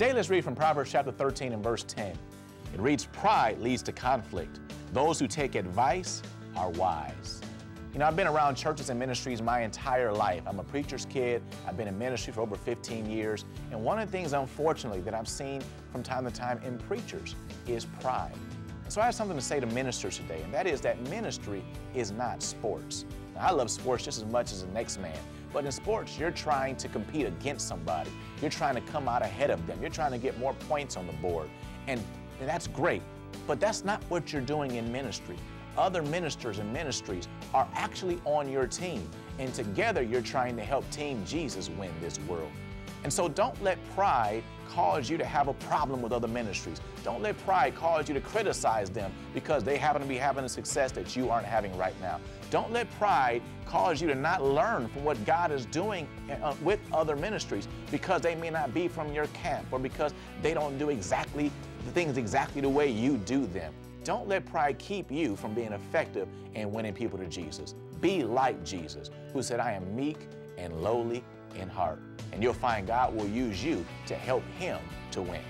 Today, let's read from Proverbs chapter 13 and verse 10. It reads, "Pride leads to conflict. Those who take advice are wise." You know, I've been around churches and ministries my entire life. I'm a preacher's kid. I've been in ministry for over 15 years. And one of the things, unfortunately, that I've seen from time to time in preachers is pride. And so I have something to say to ministers today, and that is that ministry is not sports. Now, I love sports just as much as the next man. But in sports, you're trying to compete against somebody. You're trying to come out ahead of them. You're trying to get more points on the board. And that's great. But that's not what you're doing in ministry. Other ministers and ministries are actually on your team, and together you're trying to help Team Jesus win this world. And so don't let pride cause you to have a problem with other ministries. Don't let pride cause you to criticize them because they happen to be having a success that you aren't having right now. Don't let pride cause you to not learn from what God is doing with other ministries because they may not be from your camp or because they don't do exactly the things exactly the way you do them. Don't let pride keep you from being effective in winning people to Jesus. Be like Jesus, who said, "I am meek and lowly in heart." And you'll find God will use you to help him to win.